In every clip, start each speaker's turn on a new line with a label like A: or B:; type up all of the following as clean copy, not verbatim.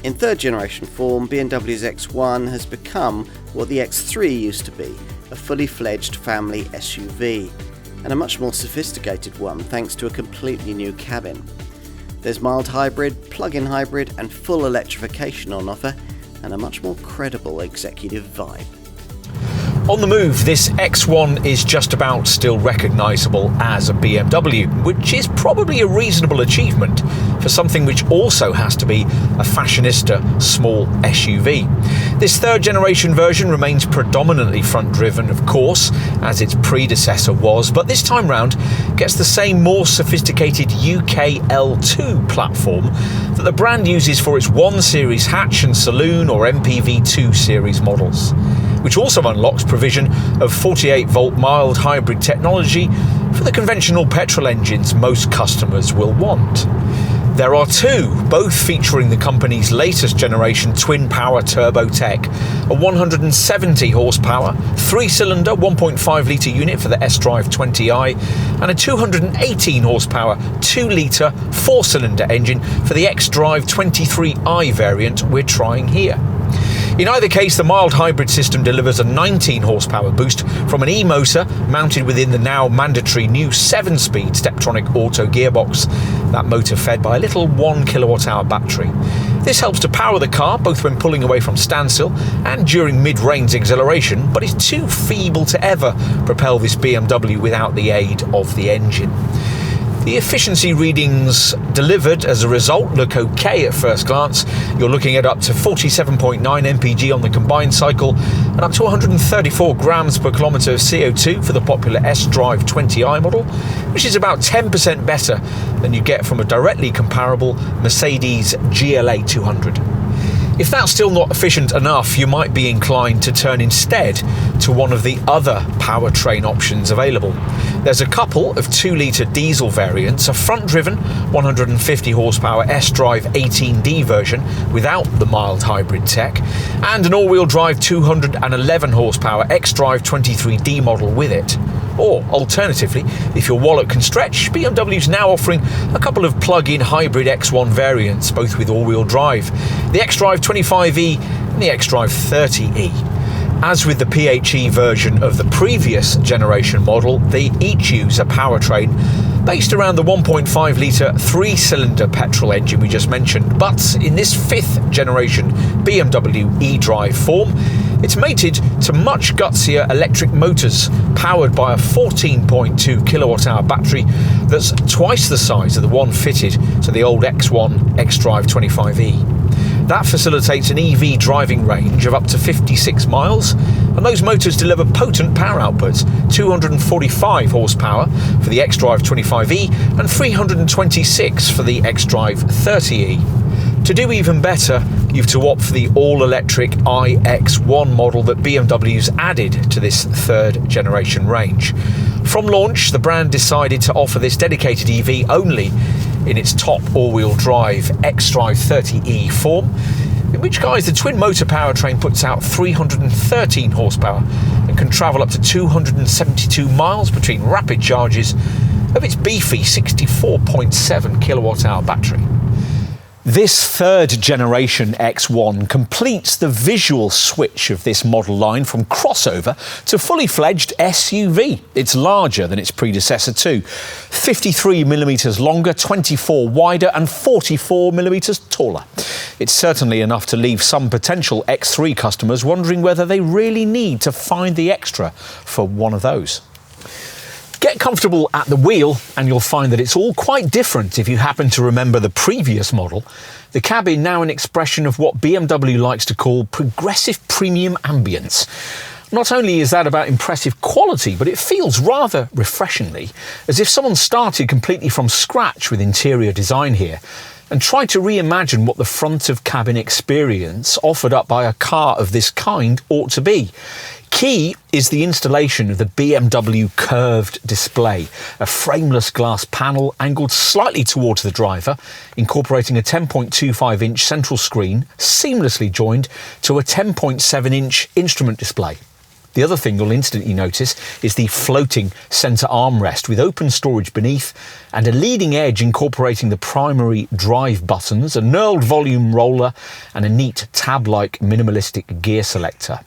A: In third generation form, BMW's X1 has become what the X3 used to be, a fully fledged family SUV, and a much more sophisticated one thanks to a completely new cabin. There's mild hybrid, plug-in hybrid and full electrification on offer, and a much more credible executive vibe.
B: On the move, this X1 is just about still recognisable as a BMW, which is probably a reasonable achievement for something which also has to be a fashionista small SUV. This third generation version remains predominantly front driven, of course, as its predecessor was, but this time round gets the same more sophisticated UK L2 platform that the brand uses for its 1 Series hatch and saloon or MPV 2 Series models, which also unlocks provision of 48-volt mild hybrid technology for the conventional petrol engines most customers will want. There are two, both featuring the company's latest generation twin-power turbo tech, a 170 horsepower, 3-cylinder 1.5-litre unit for the S-Drive 20i, and a 218 horsepower, 2-litre 4-cylinder engine for the X-Drive 23i variant we're trying here. In either case, the mild hybrid system delivers a 19 horsepower boost from an e-motor mounted within the now mandatory new 7-speed Steptronic auto gearbox, that motor fed by a little 1 kilowatt-hour battery. This helps to power the car both when pulling away from standstill and during mid-range acceleration, but is too feeble to ever propel this BMW without the aid of the engine. The efficiency readings delivered as a result look okay at first glance. You're looking at up to 47.9 mpg on the combined cycle and up to 134 grams per kilometre of CO2 for the popular S-Drive 20i model, which is about 10% better than you get from a directly comparable Mercedes GLA 200. If that's still not efficient enough, you might be inclined to turn instead to one of the other powertrain options available. There's a couple of 2-litre diesel variants, a front-driven 150 horsepower S-Drive 18D version without the mild hybrid tech, and an all-wheel drive 211 horsepower X-Drive 23D model with it. Or, alternatively, if your wallet can stretch, BMW's now offering a couple of plug-in hybrid X1 variants, both with all-wheel drive, the X-Drive 25e and the X-Drive 30e. As with the PHE version of the previous generation model, they each use a powertrain based around the 1.5-litre 3-cylinder petrol engine we just mentioned, but in this 5th generation BMW eDrive form, it's mated to much gutsier electric motors powered by a 14.2 kilowatt-hour battery that's twice the size of the one fitted to the old X1 X-Drive 25e. That facilitates an EV driving range of up to 56 miles, and those motors deliver potent power outputs, 245 horsepower for the X-Drive 25e and 326 for the X-Drive 30e. To do even better, you've to opt for the all-electric iX1 model that BMW's added to this third generation range. From launch, the brand decided to offer this dedicated EV only in its top all-wheel drive X-Drive 30e form, in which guise the twin motor powertrain puts out 313 horsepower and can travel up to 272 miles between rapid charges of its beefy 64.7 kilowatt-hour battery. This third generation X1 completes the visual switch of this model line from crossover to fully fledged SUV. It's larger than its predecessor too. 53mm longer, 24 wider and 44mm taller. It's certainly enough to leave some potential X3 customers wondering whether they really need to find the extra for one of those. Get comfortable at the wheel and you'll find that it's all quite different if you happen to remember the previous model. The cabin now an expression of what BMW likes to call progressive premium ambience. Not only is that about impressive quality, but it feels rather refreshingly as if someone started completely from scratch with interior design here and tried to reimagine what the front of cabin experience offered up by a car of this kind ought to be. Key is the installation of the BMW curved display, a frameless glass panel angled slightly towards the driver, incorporating a 10.25-inch central screen seamlessly joined to a 10.7-inch instrument display. The other thing you'll instantly notice is the floating centre armrest with open storage beneath and a leading edge incorporating the primary drive buttons, a knurled volume roller and a neat tab-like minimalistic gear selector.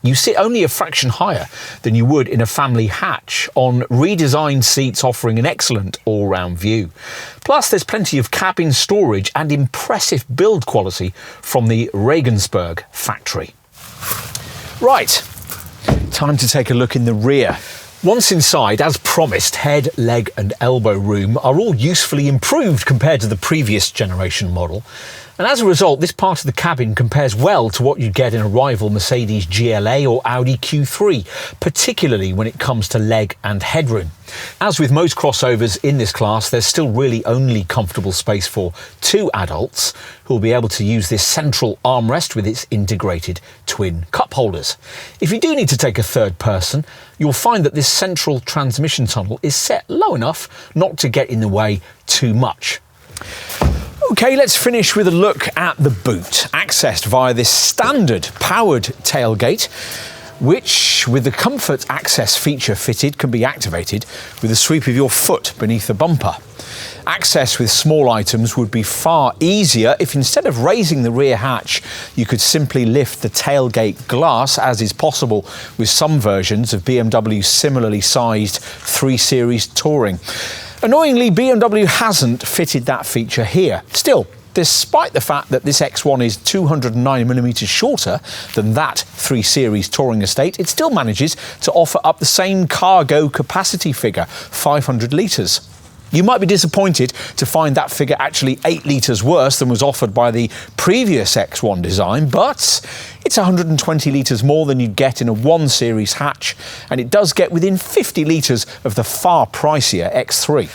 B: You sit only a fraction higher than you would in a family hatch, on redesigned seats offering an excellent all-round view. Plus, there's plenty of cabin storage and impressive build quality from the Regensburg factory. Right, time to take a look in the rear. Once inside, as promised, head, leg and elbow room are all usefully improved compared to the previous generation model. And as a result, this part of the cabin compares well to what you'd get in a rival Mercedes GLA or Audi Q3, particularly when it comes to leg and headroom. As with most crossovers in this class, there's still really only comfortable space for 2 adults who will be able to use this central armrest with its integrated twin cup holders. If you do need to take a third person, you'll find that this central transmission tunnel is set low enough not to get in the way too much. Okay, let's finish with a look at the boot, accessed via this standard powered tailgate, which, with the comfort access feature fitted, can be activated with a sweep of your foot beneath the bumper. Access with small items would be far easier if, instead of raising the rear hatch, you could simply lift the tailgate glass, as is possible with some versions of BMW's similarly sized 3 Series Touring. Annoyingly, BMW hasn't fitted that feature here. Still, despite the fact that this X1 is 209mm shorter than that 3 Series Touring estate, it still manages to offer up the same cargo capacity figure, 500 litres. You might be disappointed to find that figure actually 8 litres worse than was offered by the previous X1 design, but it's 120 litres more than you'd get in a 1 Series hatch, and it does get within 50 litres of the far pricier X3.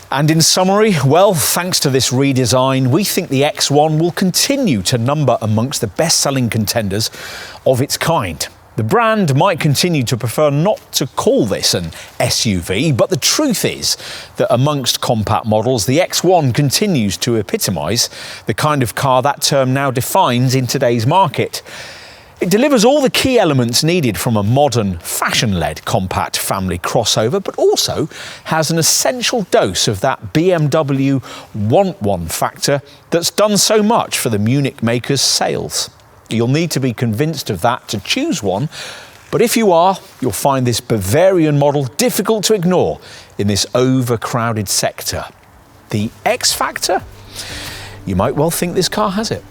B: And in summary, well, thanks to this redesign, we think the X1 will continue to number amongst the best-selling contenders of its kind. The brand might continue to prefer not to call this an SUV, but the truth is that amongst compact models, the X1 continues to epitomise the kind of car that term now defines in today's market. It delivers all the key elements needed from a modern, fashion-led compact family crossover, but also has an essential dose of that BMW want one factor that's done so much for the Munich maker's sales. You'll need to be convinced of that to choose one, but if you are, you'll find this Bavarian model difficult to ignore in this overcrowded sector. The X factor? You might well think this car has it.